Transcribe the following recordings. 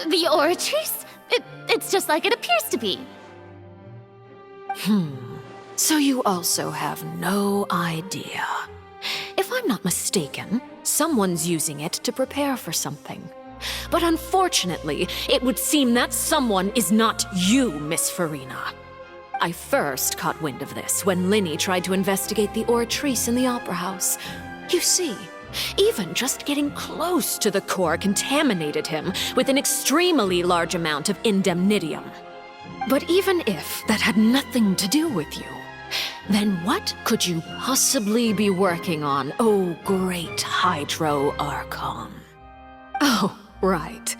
The Oratrice? It's just like it appears to be. So you also have no idea. If I'm not mistaken, someone's using it to prepare for something. But unfortunately, it would seem that someone is not you, Miss Farina. I first caught wind of this when Linny tried to investigate the Oratrice in the Opera House. You see, even just getting close to the core contaminated him with an extremely large amount of indemnitium. But even if that had nothing to do with you, then what could you possibly be working on, oh great Hydro Archon? Oh, right.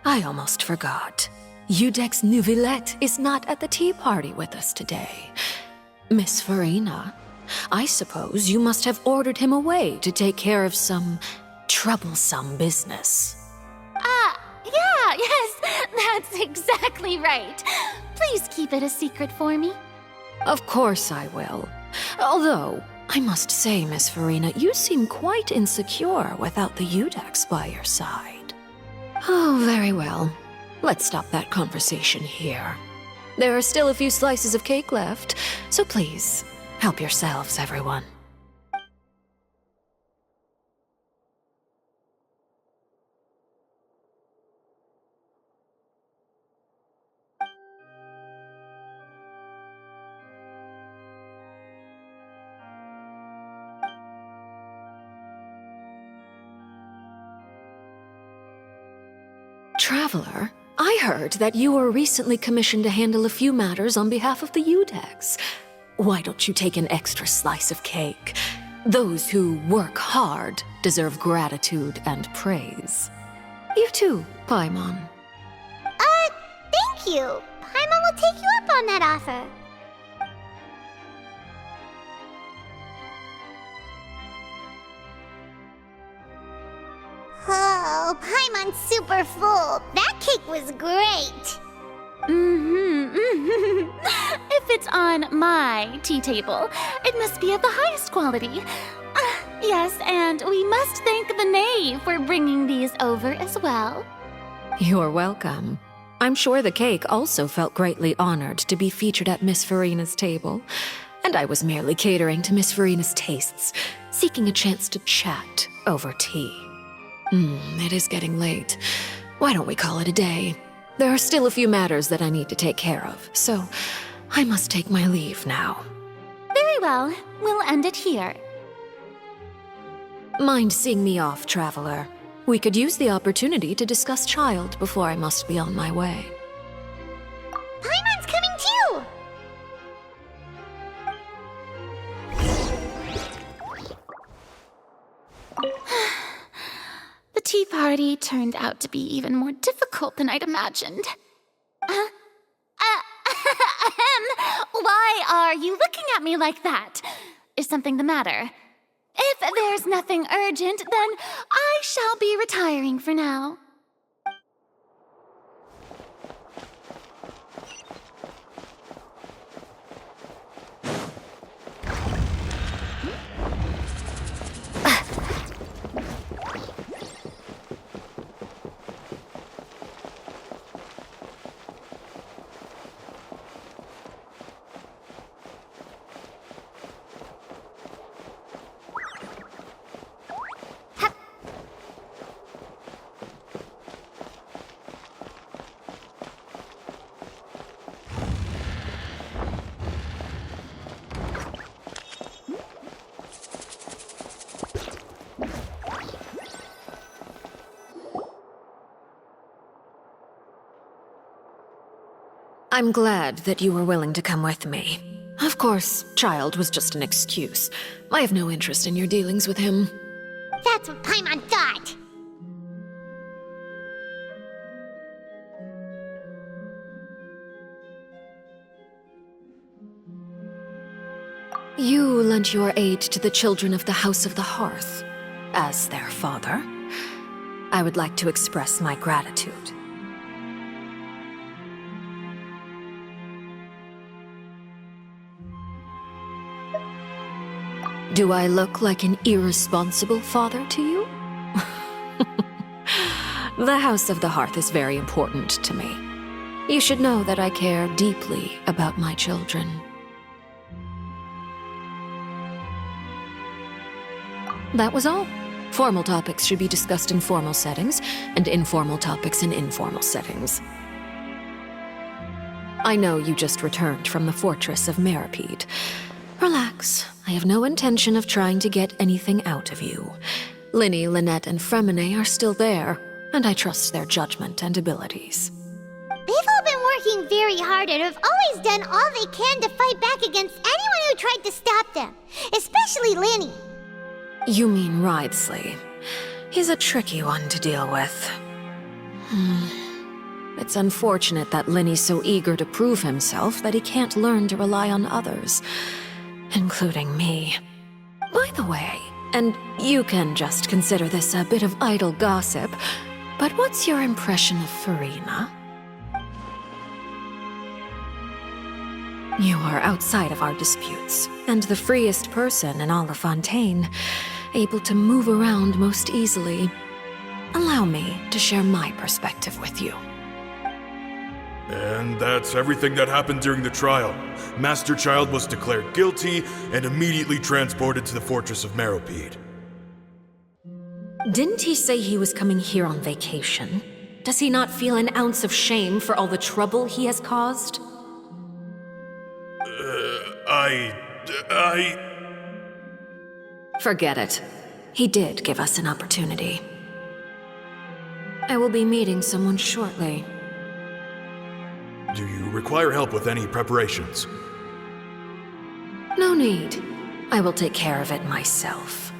I almost forgot. Udex Neuvillette is not at the tea party with us today. Miss Farina, I suppose you must have ordered him away to take care of some troublesome business. Yeah, yes, that's exactly right. Please keep it a secret for me. Of course I will. Although, I must say, Miss Farina, you seem quite insecure without the Udex by your side. Oh, very well. Let's stop that conversation here. There are still a few slices of cake left, so please, help yourselves, everyone. Traveler, I heard that you were recently commissioned to handle a few matters on behalf of the Udex. Why don't you take an extra slice of cake? Those who work hard deserve gratitude and praise. You too, Paimon. Thank you. Paimon will take you up on that offer. Oh, Paimon's super full. That cake was great. If it's on my tea table, it must be of the highest quality. Yes, and we must thank the knave for bringing these over as well. You're welcome. I'm sure the cake also felt greatly honored to be featured at Miss Farina's table, and I was merely catering to Miss Farina's tastes, seeking a chance to chat over tea. It is getting late. Why don't we call it a day? There are still a few matters that I need to take care of, so I must take my leave now. Very well, we'll end it here. Mind seeing me off, traveler? We could use the opportunity to discuss Child before I must be on my way. Paimon's coming too. The tea party turned out to be even more difficult than I'd imagined. Why are you looking at me like that? Is something the matter? If there's nothing urgent, then I shall be retiring for now. I'm glad that you were willing to come with me. Of course, Child was just an excuse. I have no interest in your dealings with him. That's what Paimon thought. You lent your aid to the children of the House of the Hearth. As their father, I would like to express my gratitude. Do I look like an irresponsible father to you? The House of the Hearth is very important to me. You should know that I care deeply about my children. That was all. Formal topics should be discussed in formal settings, and informal topics in informal settings. I know you just returned from the fortress of Meripede. Relax. I have no intention of trying to get anything out of you. Linny, Lynette, and Fremine are still there, and I trust their judgment and abilities. They've all been working very hard and have always done all they can to fight back against anyone who tried to stop them, especially Linny. You mean Wriothesley. He's a tricky one to deal with. It's unfortunate that Linny's so eager to prove himself that he can't learn to rely on others, including me. By the way, and you can just consider this a bit of idle gossip, but what's your impression of Farina? You are outside of our disputes, and the freest person in all of Fontaine, able to move around most easily. Allow me to share my perspective with you. And that's everything that happened during the trial. Master Child was declared guilty and immediately transported to the Fortress of Meripede. Didn't he say he was coming here on vacation? Does he not feel an ounce of shame for all the trouble he has caused? Forget it. He did give us an opportunity. I will be meeting someone shortly. Do you require help with any preparations? No need. I will take care of it myself.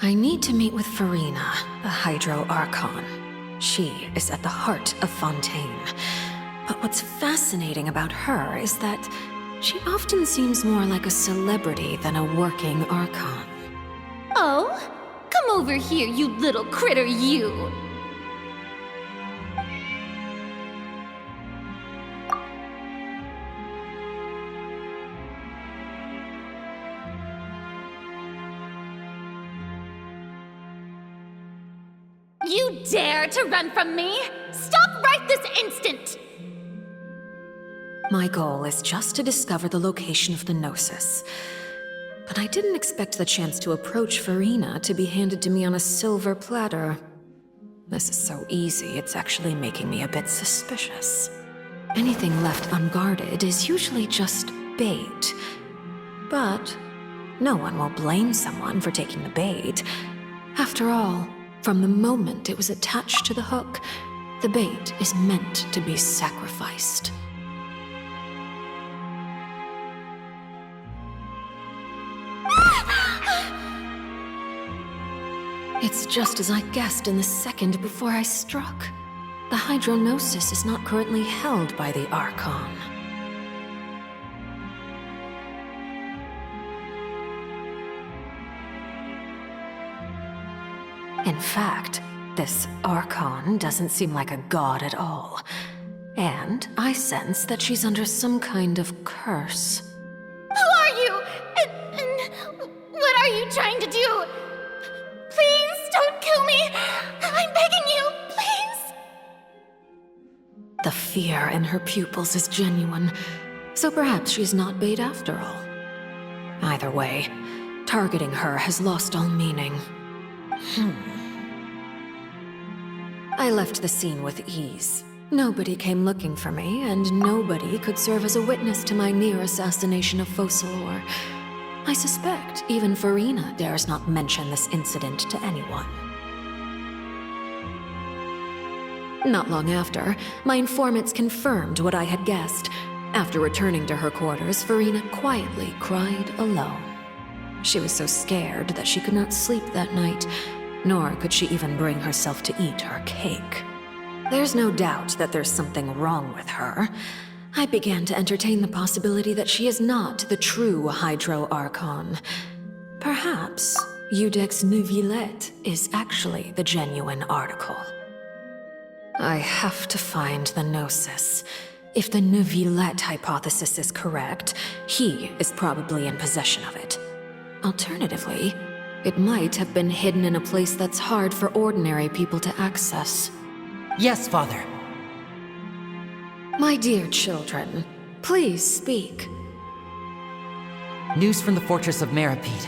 I need to meet with Farina, the Hydro Archon. She is at the heart of Fontaine. But what's fascinating about her is that she often seems more like a celebrity than a working Archon. Oh, come over here, you little critter, you! You dare to run from me? Stop right this instant! My goal is just to discover the location of the Gnosis. But I didn't expect the chance to approach Farina to be handed to me on a silver platter. This is so easy, it's actually making me a bit suspicious. Anything left unguarded is usually just bait. But no one will blame someone for taking the bait. After all, from the moment it was attached to the hook, the bait is meant to be sacrificed. It's just as I guessed in the second before I struck. The Hydrognosis is not currently held by the Archon. In fact, this Archon doesn't seem like a god at all. And I sense that she's under some kind of curse. Who are you? And what are you trying to do? Please don't kill me! I'm begging you, please! The fear in her pupils is genuine, so perhaps she's not bait after all. Either way, targeting her has lost all meaning. I left the scene with ease. Nobody came looking for me, and nobody could serve as a witness to my near assassination of Focalor. I suspect even Farina dares not mention this incident to anyone. Not long after, my informants confirmed what I had guessed. After returning to her quarters, Farina quietly cried alone. She was so scared that she could not sleep that night, nor could she even bring herself to eat her cake. There's no doubt that there's something wrong with her. I began to entertain the possibility that she is not the true Hydro Archon. Perhaps Eudex Neuvillette is actually the genuine article. I have to find the Gnosis. If the Neuvillette hypothesis is correct, he is probably in possession of it. Alternatively, It might have been hidden in a place that's hard for ordinary people to access. Yes, Father. My dear children, please speak. News from the fortress of Meripede.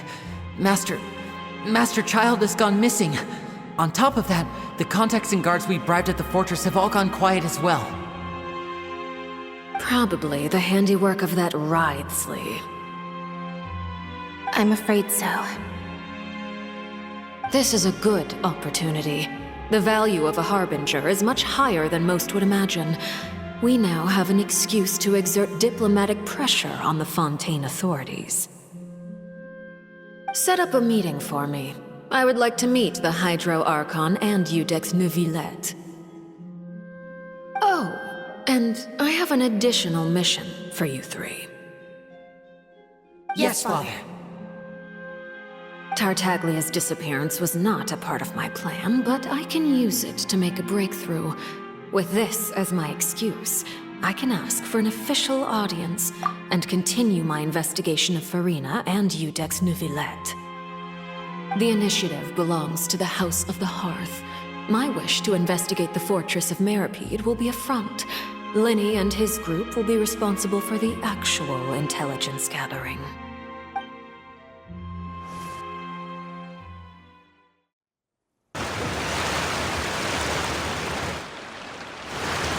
Master Child has gone missing. On top of that, the contacts and guards we bribed at the fortress have all gone quiet as well. Probably the handiwork of that Wriothesley. I'm afraid so. This is a good opportunity. The value of a harbinger is much higher than most would imagine. We now have an excuse to exert diplomatic pressure on the Fontaine authorities. Set up a meeting for me. I would like to meet the Hydro Archon and Iudex Neuvillette. Oh, and I have an additional mission for you three. Yes, Father. Tartaglia's disappearance was not a part of my plan, but I can use it to make a breakthrough. With this as my excuse, I can ask for an official audience and continue my investigation of Farina and Iudex Neuvillette. The initiative belongs to the House of the Hearth. My wish to investigate the fortress of Meripede will be a front. Linny and his group will be responsible for the actual intelligence gathering.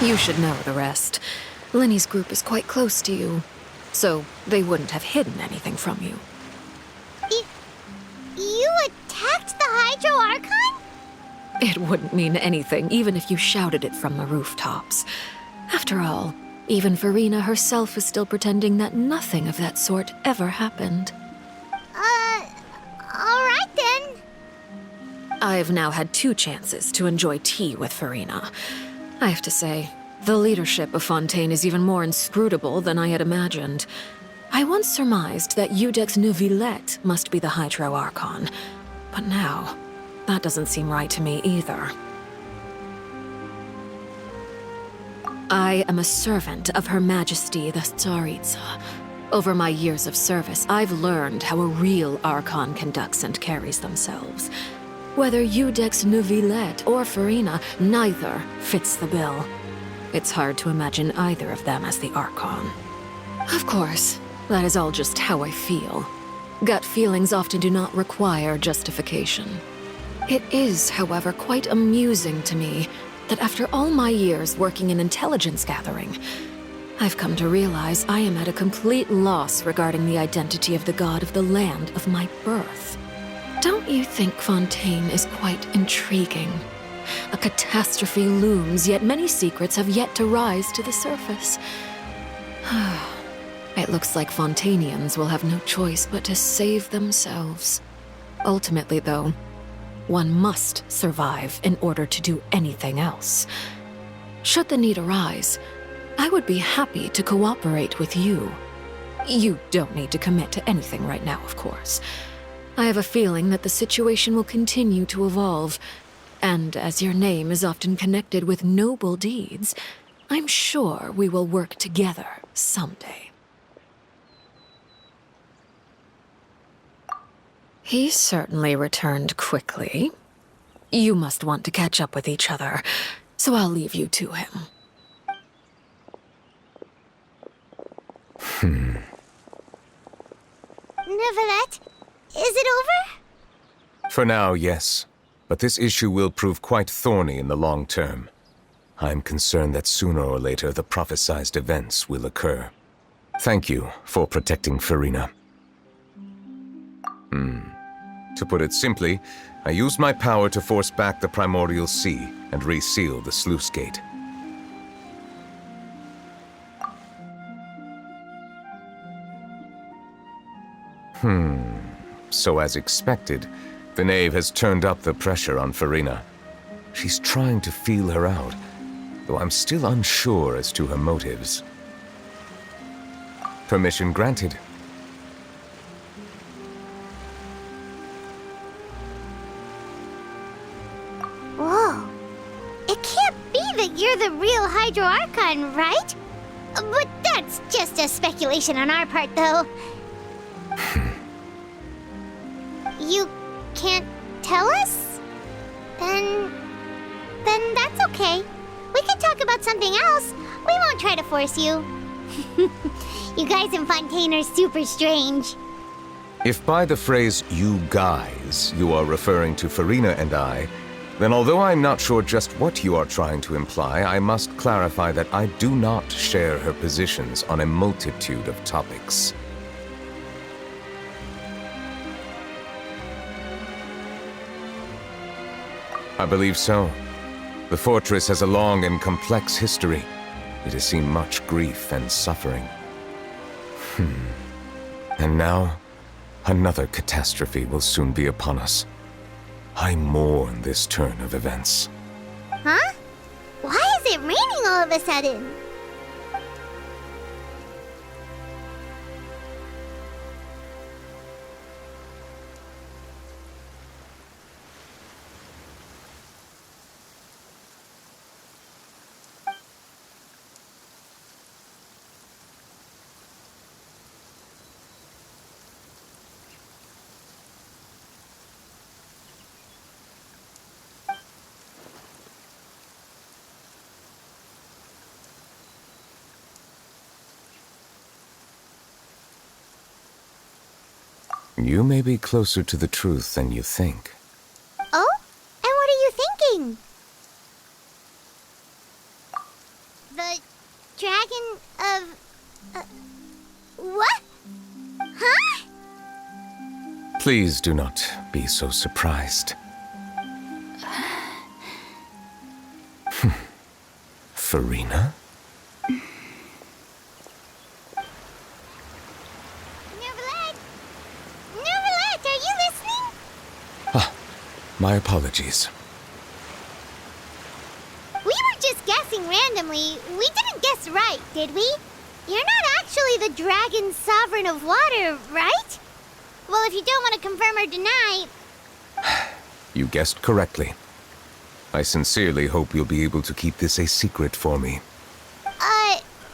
You should know the rest. Linny's group is quite close to you, so they wouldn't have hidden anything from you. You attacked the Hydro Archon? It wouldn't mean anything, even if you shouted it from the rooftops. After all, even Farina herself is still pretending that nothing of that sort ever happened. Alright then. I've now had 2 chances to enjoy tea with Farina. I have to say, the leadership of Fontaine is even more inscrutable than I had imagined. I once surmised that Iudex Neuvillette must be the Hydro Archon, but now, that doesn't seem right to me either. I am a servant of Her Majesty the Tsaritsa. Over my years of service, I've learned how a real Archon conducts and carries themselves. Whether Iudex Neuvillette or Farina, neither fits the bill. It's hard to imagine either of them as the Archon. Of course, that is all just how I feel. Gut feelings often do not require justification. It is, however, quite amusing to me that after all my years working in intelligence gathering, I've come to realize I am at a complete loss regarding the identity of the god of the land of my birth. Don't you think Fontaine is quite intriguing? A catastrophe looms, yet many secrets have yet to rise to the surface. It looks like Fontainians will have no choice but to save themselves. Ultimately, though, one must survive in order to do anything else. Should the need arise, I would be happy to cooperate with you. You don't need to commit to anything right now, of course. I have a feeling that the situation will continue to evolve, and as your name is often connected with noble deeds, I'm sure we will work together someday. He certainly returned quickly. You must want to catch up with each other, so I'll leave you to him. Neuvillette, is it over? For now, yes. But this issue will prove quite thorny in the long term. I'm concerned that sooner or later the prophesized events will occur. Thank you for protecting Farina. To put it simply, I used my power to force back the primordial sea and reseal the sluice gate. So as expected, the knave has turned up the pressure on Farina. She's trying to feel her out, though I'm still unsure as to her motives. Permission granted. Whoa. It can't be that you're the real Hydro Archon, right? But that's just a speculation on our part, though. You tell us? Then that's okay. We can talk about something else. We won't try to force you. You guys in Fontaine are super strange. If by the phrase, you guys, you are referring to Farina and I, then although I'm not sure just what you are trying to imply, I must clarify that I do not share her positions on a multitude of topics. I believe so. The fortress has a long and complex history. It has seen much grief and suffering. And now, another catastrophe will soon be upon us. I mourn this turn of events. Huh? Why is it raining all of a sudden? You may be closer to the truth than you think. Oh? And what are you thinking? The dragon of... what? Huh? Please do not be so surprised. Farina? Neverlet, are you listening? My apologies. We were just guessing randomly. We didn't guess right, did we? You're not actually the dragon sovereign of water, right? Well, if you don't want to confirm or deny... You guessed correctly. I sincerely hope you'll be able to keep this a secret for me.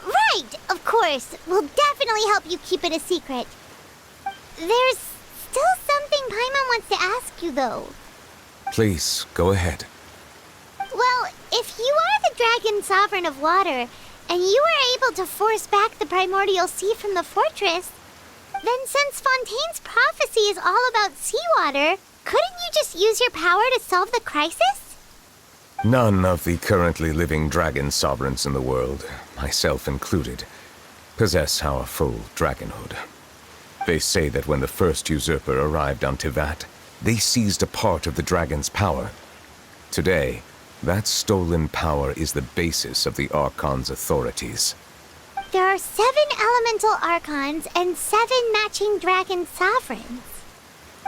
Right, of course. We'll definitely help you keep it a secret. There's still something Paimon wants to ask you, though. Please, go ahead. Well, if you are the dragon sovereign of water, and you were able to force back the primordial sea from the fortress, then since Fontaine's prophecy is all about seawater, couldn't you just use your power to solve the crisis? None of the currently living dragon sovereigns in the world, myself included, possess our full dragonhood. They say that when the first usurper arrived on Tivat, they seized a part of the dragon's power. Today, that stolen power is the basis of the Archon's authorities. There are 7 elemental archons and 7 matching dragon sovereigns.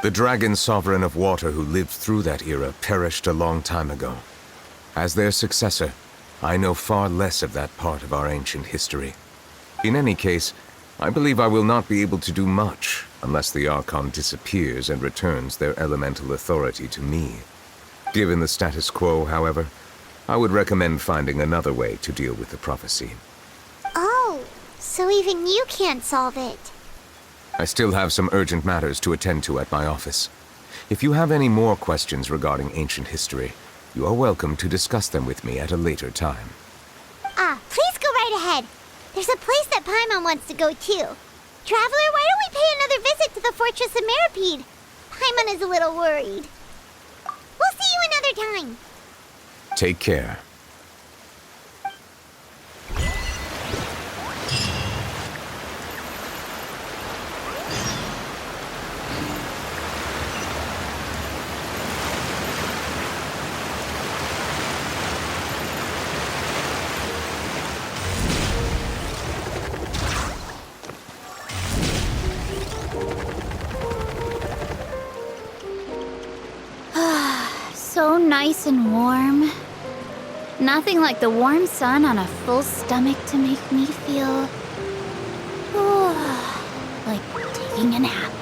The dragon sovereign of water who lived through that era perished a long time ago. As their successor, I know far less of that part of our ancient history. In any case, I believe I will not be able to do much unless the Archon disappears and returns their elemental authority to me. Given the status quo, however, I would recommend finding another way to deal with the prophecy. Oh, so even you can't solve it. I still have some urgent matters to attend to at my office. If you have any more questions regarding ancient history, you are welcome to discuss them with me at a later time. Please go right ahead. There's a place that Paimon wants to go too. Traveler, why don't we pay another visit to the Fortress of Meripede? Paimon is a little worried. We'll see you another time. Take care. So nice and warm. Nothing like the warm sun on a full stomach to make me feel... like taking a nap.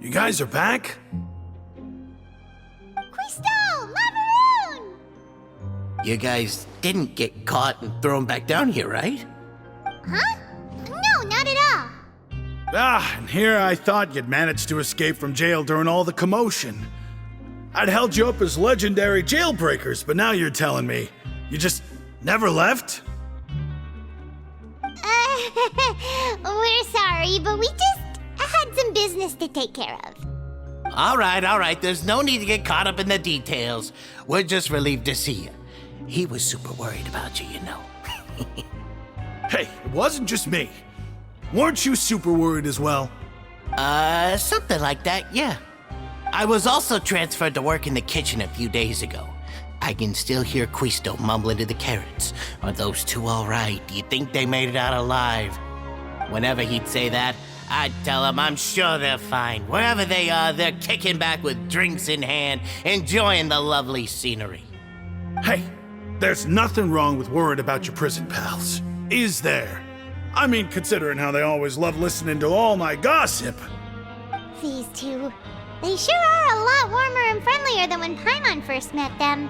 You guys are back? Crystal! Lavaroon! You guys didn't get caught and thrown back down here, right? Huh? No, not at all. And here I thought you'd managed to escape from jail during all the commotion. I'd held you up as legendary jailbreakers, but now you're telling me you just never left? We're sorry, but we just had some business to take care of. All right. There's no need to get caught up in the details. We're just relieved to see you. He was super worried about you, you know. Hey, it wasn't just me. Weren't you super worried as well? Something like that, yeah. I was also transferred to work in the kitchen a few days ago. I can still hear Quisto mumbling to the carrots. Are those two all right? Do you think they made it out alive? Whenever he'd say that, I'd tell him I'm sure they're fine. Wherever they are, they're kicking back with drinks in hand, enjoying the lovely scenery. Hey, there's nothing wrong with worrying about your prison pals, is there? I mean, considering how they always love listening to all-night gossip. These two, they sure are a lot warmer and friendlier than when Paimon first met them.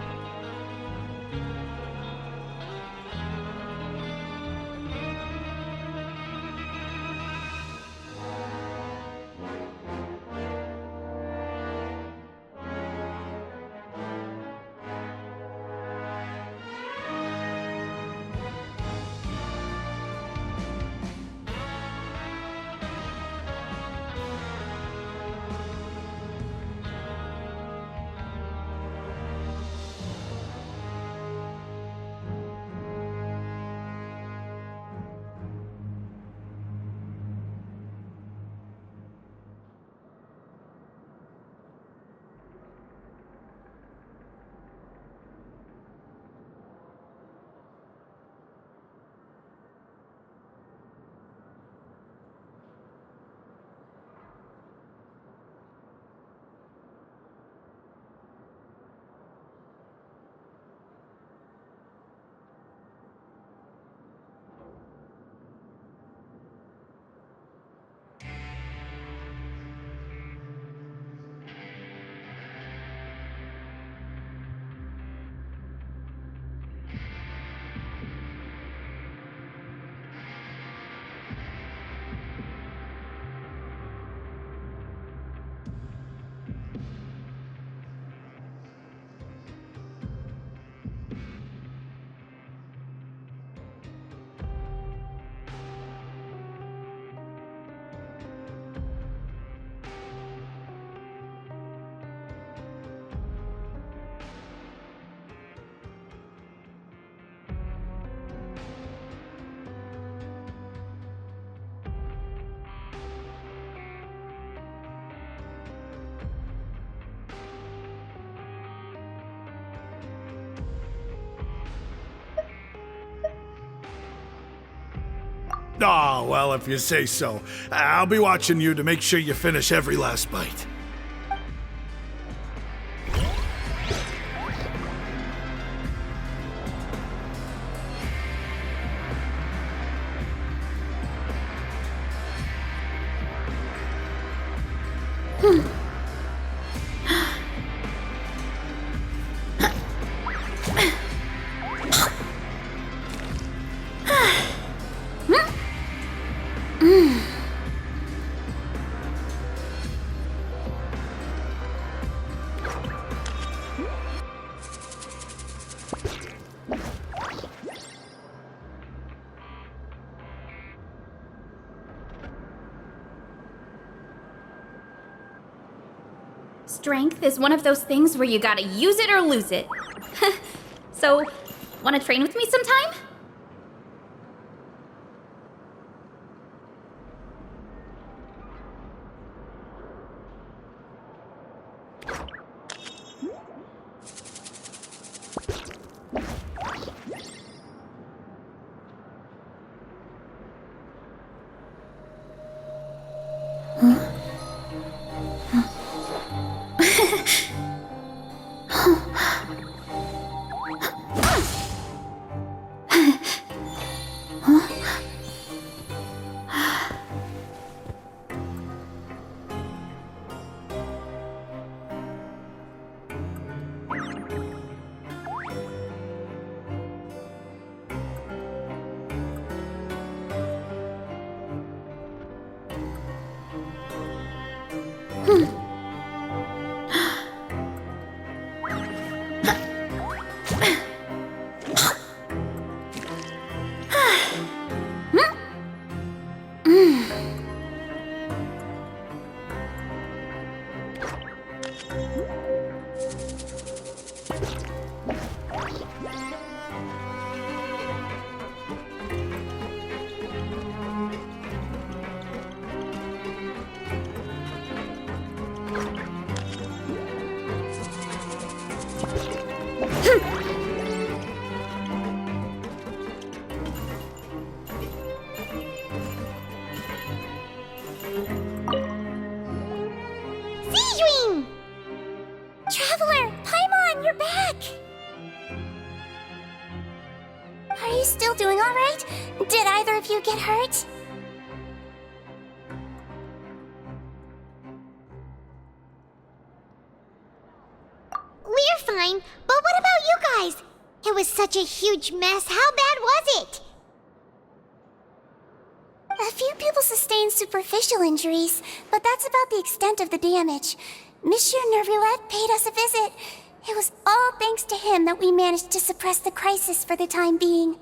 Oh, well, if you say so. I'll be watching you to make sure you finish every last bite. strength is one of those things where you gotta use it or lose it. So, wanna train with me sometime? Seedwing! Traveler, Paimon, you're back! Are you still doing alright? Did either of you get hurt? We're fine, but what about you guys? It was such a huge mess. How bad was it? A few people sustained superficial injuries, but that's about the extent of the damage. Monsieur Nervulette paid us a visit. It was all thanks to him that we managed to suppress the crisis for the time being.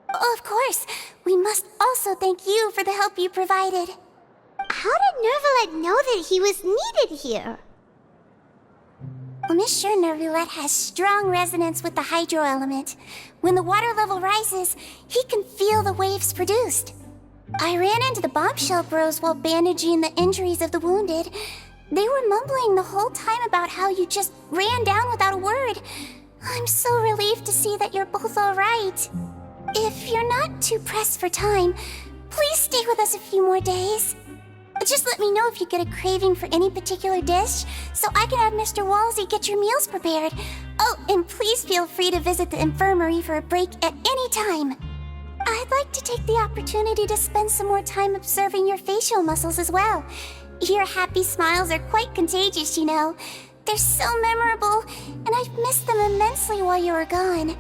Of course, we must also thank you for the help you provided. How did Nervulette know that he was needed here? Well, Monsieur Nervulette has strong resonance with the hydro element. When the water level rises, he can feel the waves produced. I ran into the bombshell bros while bandaging the injuries of the wounded. They were mumbling the whole time about how you just ran down without a word. I'm so relieved to see that you're both alright. If you're not too pressed for time, please stay with us a few more days. Just let me know if you get a craving for any particular dish, so I can have Mr. Walsey get your meals prepared. Oh, and please feel free to visit the infirmary for a break at any time. I'd like to take the opportunity to spend some more time observing your facial muscles as well. Your happy smiles are quite contagious, you know. They're so memorable, and I've missed them immensely while you were gone.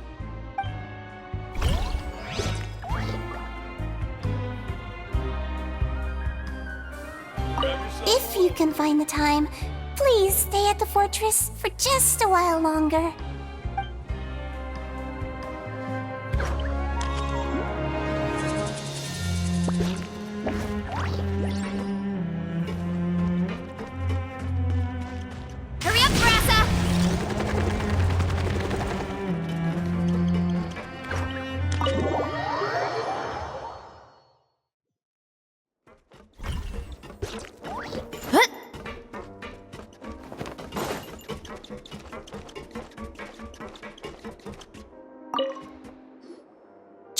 If you can find the time, please stay at the fortress for just a while longer. Hurry up, Brassa!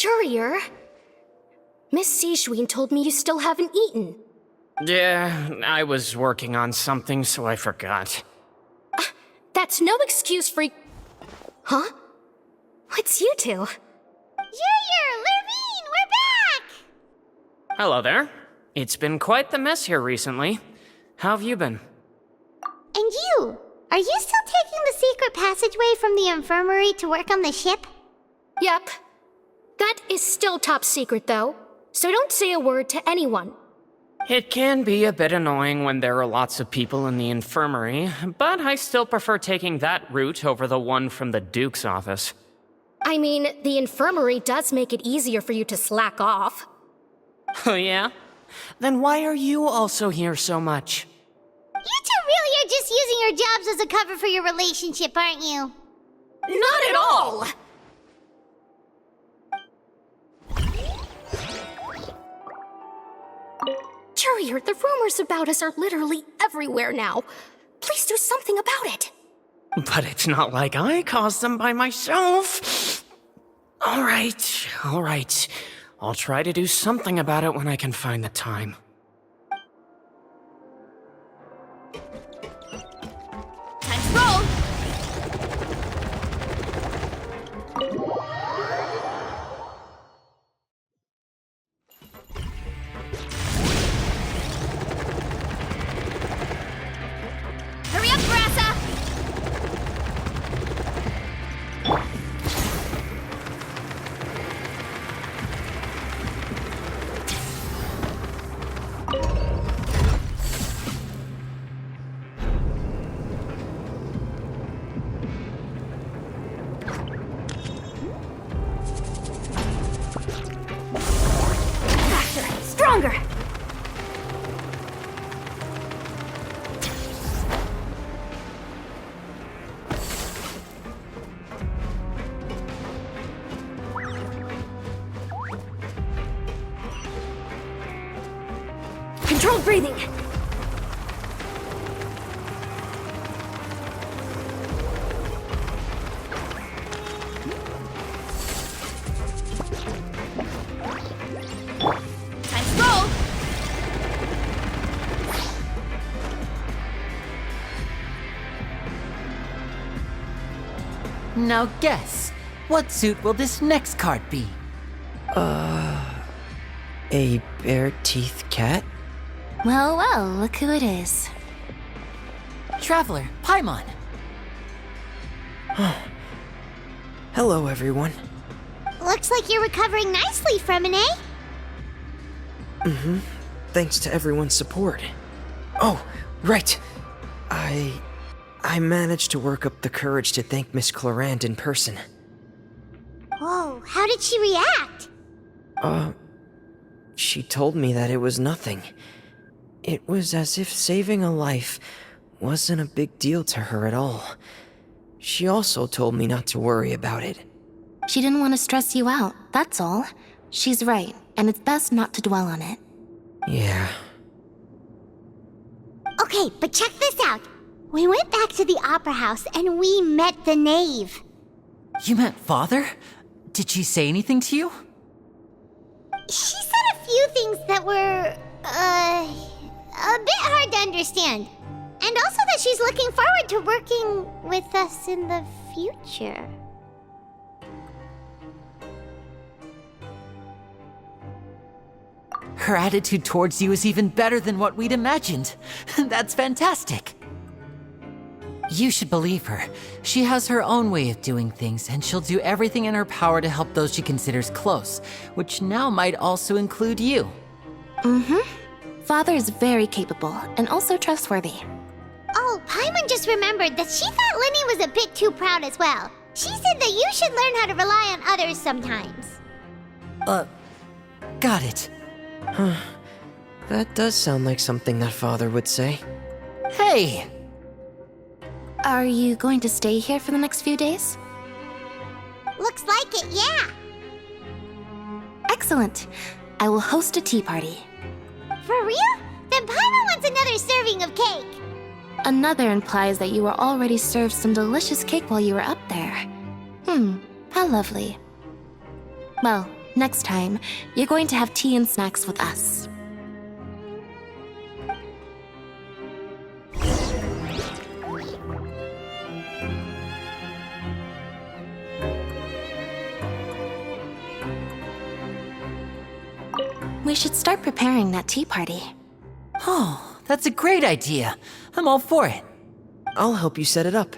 Courier, Miss Seishween told me you still haven't eaten. Yeah, I was working on something, so I forgot. That's no excuse for... Huh? What's you two? Junior, Lurvine, we're back! Hello there. It's been quite the mess here recently. How have you been? And you? Are you still taking the secret passageway from the infirmary to work on the ship? Yep. That is still top secret, though, so don't say a word to anyone. It can be a bit annoying when there are lots of people in the infirmary, but I still prefer taking that route over the one from the Duke's office. I mean, the infirmary does make it easier for you to slack off. Oh yeah? Then why are you also here so much? You two really you're just using your jobs as a cover for your relationship, aren't you? Not at all! Courier, the rumors about us are literally everywhere now. Please do something about it. But it's not like I caused them by myself. All right. I'll try to do something about it when I can find the time. Time to roll! Hurry up, Brassa! Faster, stronger! Controlled breathing. Time to roll! Now guess, what suit will this next card be? A bare-teeth cat? Well, well, look who it is. Traveler, Paimon. Hello, everyone. Looks like you're recovering nicely from it, eh? Thanks to everyone's support. Oh, right. I managed to work up the courage to thank Miss Clorant in person. Whoa, how did she react? She told me that it was nothing. It was as if saving a life wasn't a big deal to her at all. She also told me not to worry about it. She didn't want to stress you out, that's all. She's right, and it's best not to dwell on it. Yeah. Okay, but check this out. We went back to the opera house and we met the knave. You met Father? Did she say anything to you? She said a few things that were, a bit hard to understand. And also that she's looking forward to working with us in the future. Her attitude towards you is even better than what we'd imagined. That's fantastic. You should believe her. She has her own way of doing things, and she'll do everything in her power to help those she considers close, which now might also include you. Father is very capable and also trustworthy. Oh, Paimon just remembered that she thought Lenny was a bit too proud as well. She said that you should learn how to rely on others sometimes. Got it. That does sound like something that Father would say. Hey! Are you going to stay here for the next few days? Looks like it, yeah. Excellent. I will host a tea party. For real? Then Paimon wants another serving of cake. Another implies that you were already served some delicious cake while you were up there. How lovely. Well, next time, you're going to have tea and snacks with us. We should start preparing that tea party. Oh, that's a great idea. I'm all for it. I'll help you set it up.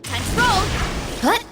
Time to roll! What?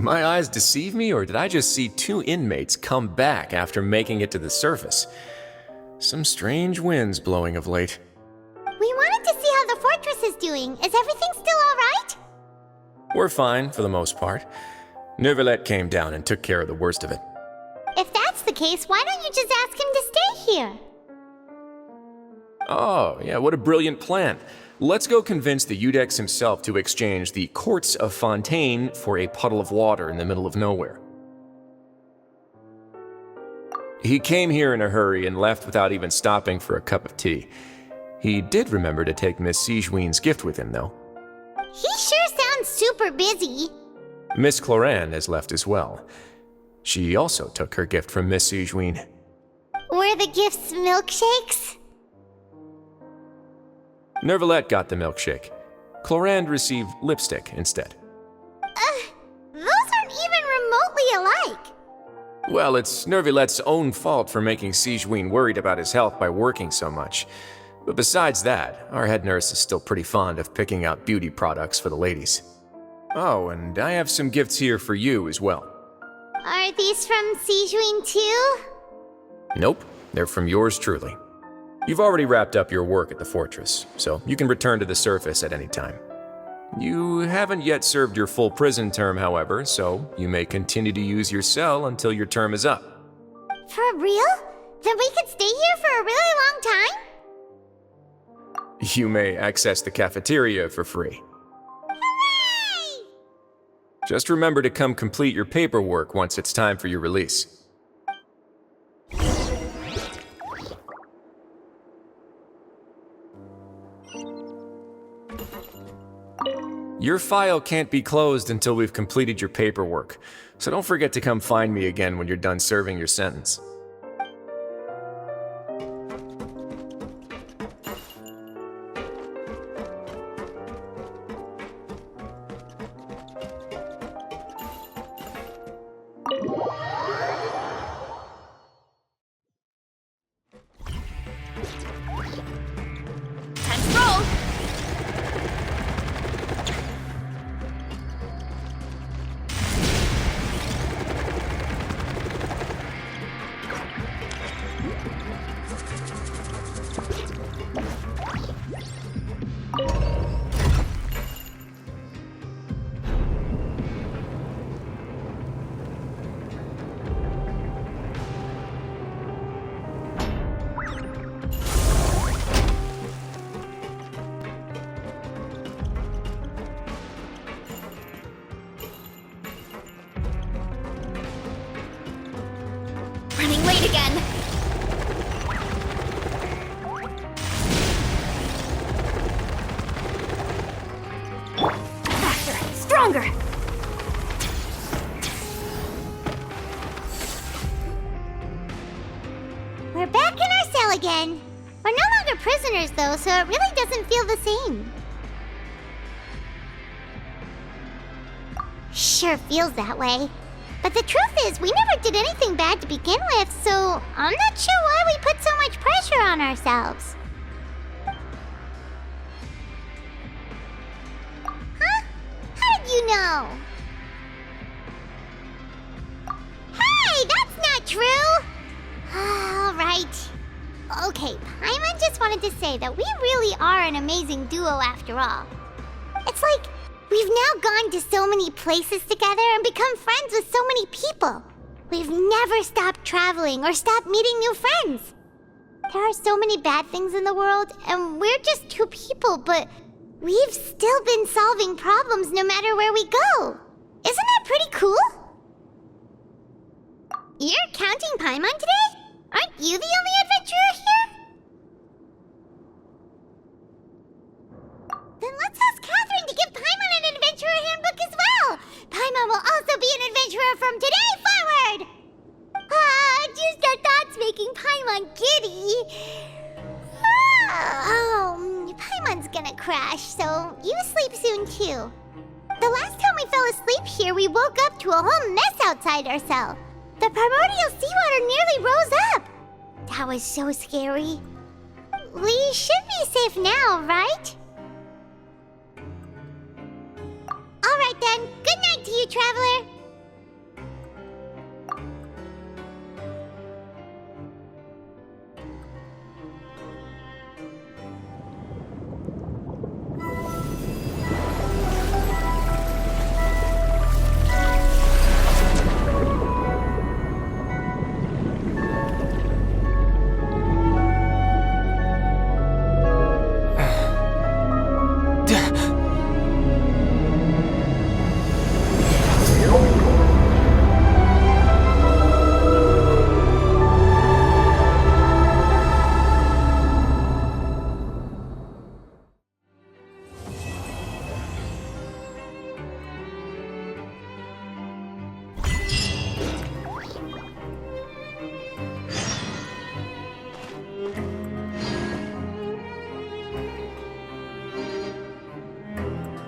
my eyes deceive me, or did I just see 2 inmates come back after making it to the surface? Some strange winds blowing of late. We wanted to see how the fortress is doing. Is everything still alright? We're fine, for the most part. Neuvillette came down and took care of the worst of it. If that's the case, why don't you just ask him to stay here? Oh, yeah, what a brilliant plan. Let's go convince the Eudex himself to exchange the Courts of Fontaine for a puddle of water in the middle of nowhere. He came here in a hurry and left without even stopping for a cup of tea. He did remember to take Miss Sigewinne's gift with him, though. He sure sounds super busy. Miss Cloran has left as well. She also took her gift from Miss Sigewinne. Were the gifts milkshakes? Neuvillette got the milkshake. Cloran received lipstick instead. Those aren't even remotely alike. Well, it's Neuvillette's own fault for making Sigewinne worried about his health by working so much. But besides that, our head nurse is still pretty fond of picking out beauty products for the ladies. Oh, and I have some gifts here for you as well. Are these from Sigewinne too? Nope, they're from yours truly. You've already wrapped up your work at the fortress, so you can return to the surface at any time. You haven't yet served your full prison term, however, so you may continue to use your cell until your term is up. For real? Then we could stay here for a really long time? You may access the cafeteria for free. Hooray! Just remember to come complete your paperwork once it's time for your release. Your file can't be closed until we've completed your paperwork, so don't forget to come find me again when you're done serving your sentence. Time to roll! Running late again. Faster, stronger. We're back in our cell again. We're no longer prisoners though, so it really doesn't feel the same. Sure feels that way. But the truth is, we never did anything bad to begin with, so I'm not sure why we put so much pressure on ourselves. Huh? How did you know? Hey, that's not true! Alright. Okay, Paimon just wanted to say that we really are an amazing duo after all. It's like we've now gone to so many places together and become friends with so many people. We've never stopped traveling or stopped meeting new friends. There are so many bad things in the world, and we're just two people, but we've still been solving problems no matter where we go. Isn't that pretty cool? You're counting Paimon today? Aren't you the only adventurer here? Then let's ask Catherine to give Paimon an adventurer handbook as well. Paimon will also be an adventurer from today forward. Just our thoughts making Paimon giddy. Paimon's gonna crash, so you sleep soon too. The last time we fell asleep here, we woke up to a whole mess outside our cell. The primordial seawater nearly rose up. That was so scary. We should be safe now, right? Alright then, good night to you, traveler.